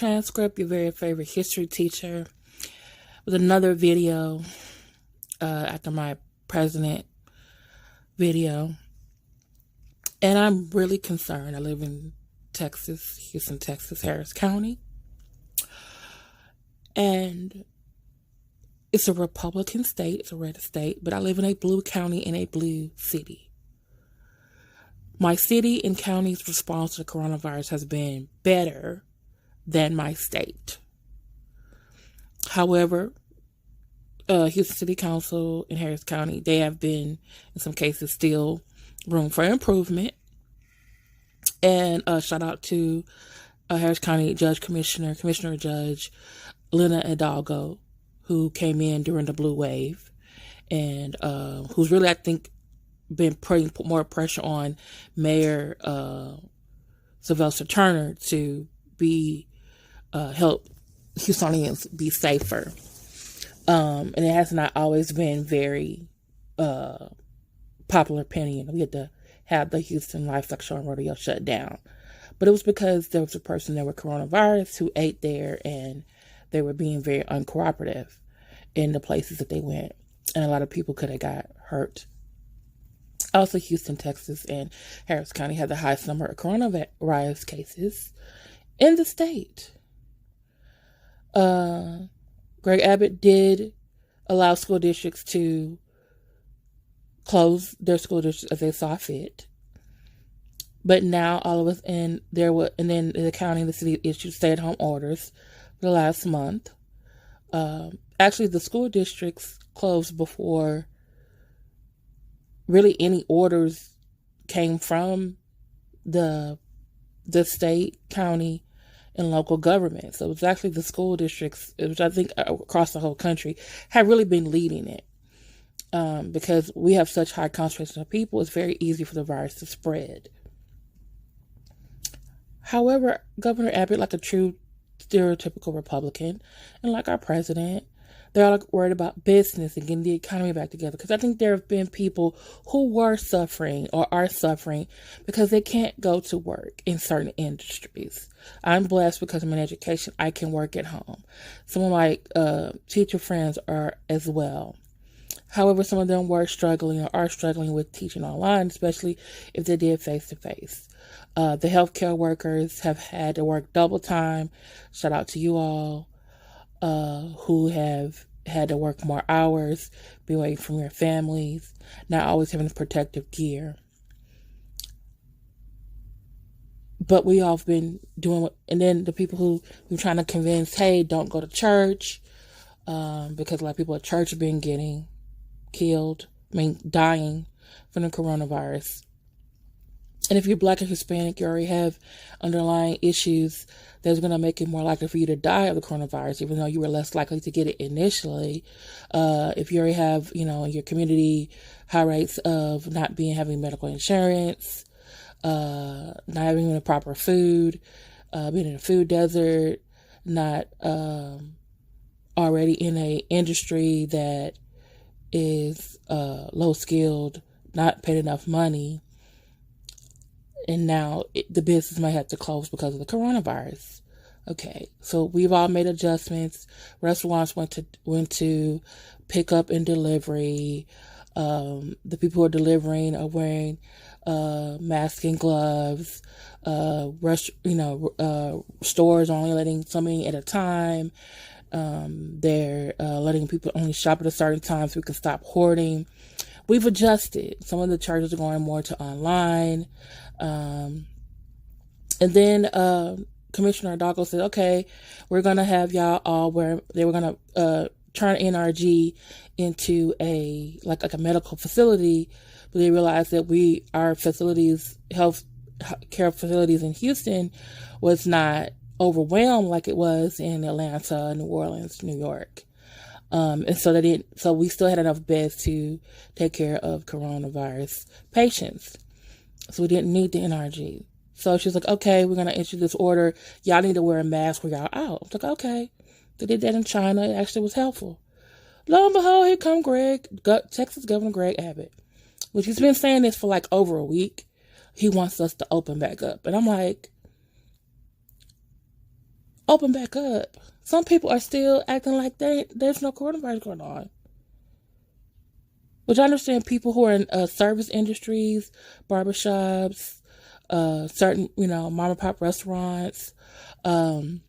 Transcript, your very favorite history teacher, with another video after my president video. And I'm really concerned. I live in Texas, Houston, Texas, Harris County. And it's a Republican state, it's a red state, but I live in a blue county in a blue city. My city and county's response to the coronavirus has been better than my state. However, Houston City Council and Harris County, they have been, in some cases, still room for improvement. And shout out to Harris County Commissioner Judge Lena Hidalgo, who came in during the blue wave, and who's really, I think, been putting more pressure on Mayor Sylvester Turner to help Houstonians be safer. And it has not always been very popular opinion. We had to have the Houston Livestock Show and Rodeo shut down. But it was because there was a person there with coronavirus who ate there, and they were being very uncooperative in the places that they went. And a lot of people could have got hurt. Also, Houston, Texas, and Harris County had the highest number of coronavirus cases in the state. Greg Abbott did allow school districts to close their school districts as they saw fit. But now all of us and then the county and the city issued stay-at-home orders for the last month. Actually, the school districts closed before really any orders came from the state, county, and local government. So it was actually the school districts, which I think across the whole country, have really been leading it. Because we have such high concentration of people, it's very easy for the virus to spread. However, Governor Abbott, like a true stereotypical Republican, and like our president, they're all worried about business and getting the economy back together. Because I think there have been people who were suffering or are suffering because they can't go to work in certain industries. I'm blessed because of my education. I can work at home. Some of my teacher friends are as well. However, some of them were struggling or are struggling with teaching online, especially if they did face-to-face. The healthcare workers have had to work double time. Shout out to you all who have had to work more hours, be away from your families, not always having protective gear. But we all have been doing and then the people who we're trying to convince, hey, don't go to church, because a lot of people at church have been getting dying from the coronavirus. And if you're Black or Hispanic, you already have underlying issues that's going to make it more likely for you to die of the coronavirus, even though you were less likely to get it initially. If you already have, in your community, high rates of not having medical insurance, not having the proper food, being in a food desert, not already in a industry that is low skilled, not paid enough money, and now the business might have to close because of the coronavirus. Okay, so we've all made adjustments. Restaurants went to pick up and delivery. The people who are delivering are wearing masks and gloves. Stores are only letting so many at a time. They're letting people only shop at a certain time so we can stop hoarding. We've adjusted. Some of the charges are going more to online. And then Commissioner Hidalgo said, okay, we're going to have y'all all they were going to turn NRG into a medical facility, but they realized that our facilities, health care facilities in Houston was not overwhelmed like it was in Atlanta, New Orleans, New York. And so we still had enough beds to take care of coronavirus patients. So we didn't need the NRG. So she's like, okay, we're going to issue this order. Y'all need to wear a mask when y'all out. I was like, okay. They did that in China. It actually was helpful. Lo and behold, here come Texas Governor Greg Abbott, which he's been saying this for over a week. He wants us to open back up. And I'm like, open back up. Some people are still acting like there's no coronavirus going on. Which I understand people who are in service industries, barbershops, certain, mom and pop restaurants, even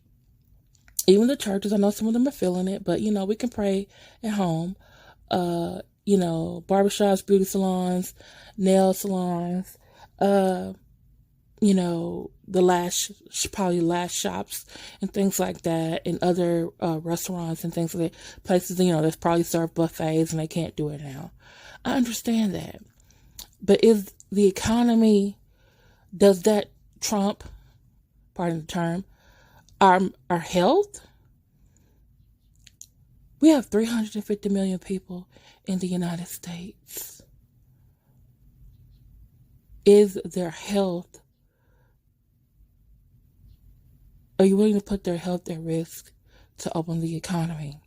the churches. I know some of them are feeling it, but, we can pray at home. Barbershops, beauty salons, nail salons, probably lash shops and things like that, and other restaurants and things like that, places, that's probably serve buffets and they can't do it now. I understand that. But is the economy, does that trump, pardon the term, our health? We have 350 million people in the United States. Is their health, are you willing to put their health at risk to open the economy?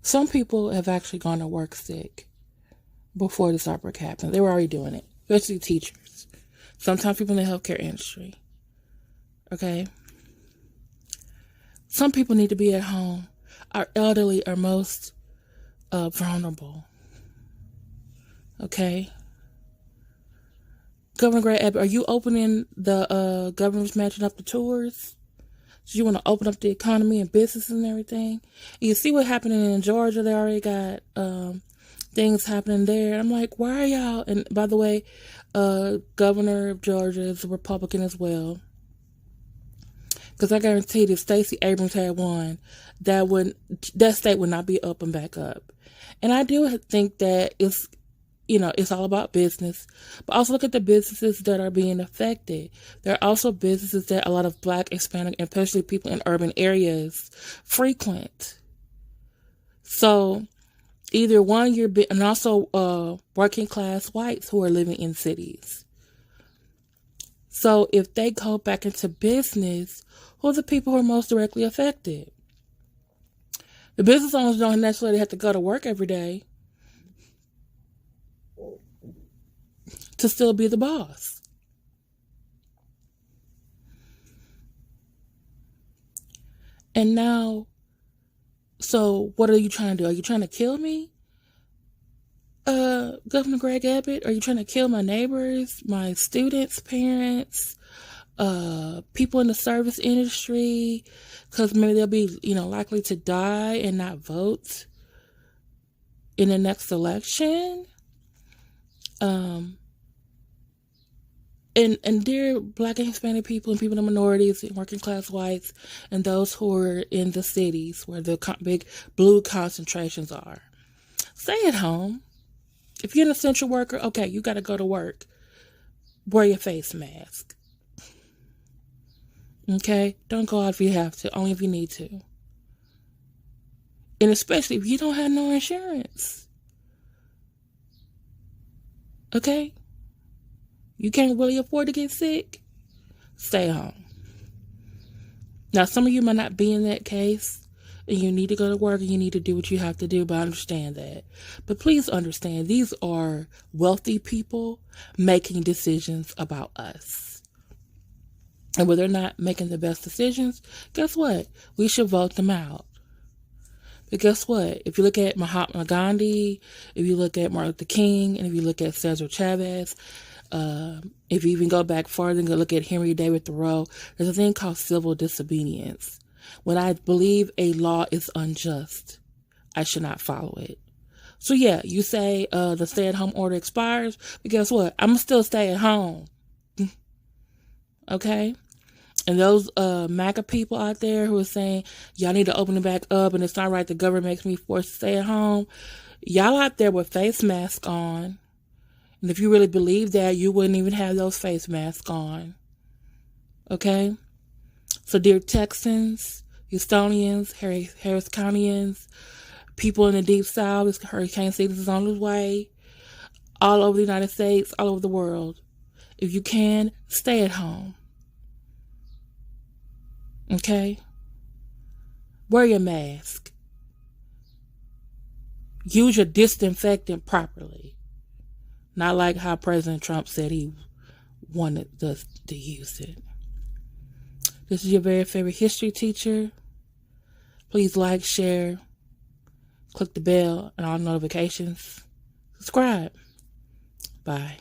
Some people have actually gone to work sick before this outbreak happened. They were already doing it, especially teachers. Sometimes people in the healthcare industry. Okay? Some people need to be at home. Our elderly are most vulnerable. Okay? Governor Greg Abbott, are you opening the governor's mansion up to tours? So you want to open up the economy and businesses and everything? You see what happening in Georgia? They already got things happening there. I'm like, why are y'all? And by the way, Governor of Georgia is a Republican as well. Because I guarantee if Stacey Abrams had won, that state would not be up and back up. And I do think that it's all about business. But also look at the businesses that are being affected. There are also businesses that a lot of Black, Hispanic, and especially people in urban areas frequent. So either one, and also working class whites who are living in cities. So if they go back into business, who are the people who are most directly affected? The business owners don't necessarily have to go to work every day to still be the boss. And now, so what are you trying to do? Are you trying to kill me? Governor Greg Abbott, are you trying to kill my neighbors, my students, parents, people in the service industry? Because maybe they'll be, likely to die and not vote in the next election. And dear Black and Hispanic people and people in the minorities and working class whites and those who are in the cities where the big blue concentrations are, stay at home. If you're an essential worker, okay, you got to go to work. Wear your face mask. Okay? Don't go out if you have to, only if you need to. And especially if you don't have no insurance. Okay? You can't really afford to get sick? Stay home. Now, some of you might not be in that case, and you need to go to work and you need to do what you have to do, but I understand that. But please understand, these are wealthy people making decisions about us. And when they're not making the best decisions, guess what? We should vote them out. But guess what? If you look at Mahatma Gandhi, if you look at Martin Luther King, and if you look at Cesar Chavez, if you even go back farther and go look at Henry David Thoreau, there's a thing called civil disobedience. When I believe a law is unjust, I should not follow it. So yeah, you say the stay-at-home order expires, but guess what? I'm still stay at home. Okay? And those MAGA people out there who are saying, y'all need to open it back up and it's not right, the government makes me forced to stay at home. Y'all out there with face masks on. And if you really believe that, you wouldn't even have those face masks on. Okay? So dear Texans, Houstonians, Harris Countyans, people in the Deep South, this hurricane season is on its way, all over the United States, all over the world. If you can, stay at home. Okay? Wear your mask. Use your disinfectant properly. Not like how President Trump said he wanted us to use it. This is your very favorite history teacher. Please like, share, click the bell and all notifications. Subscribe. Bye.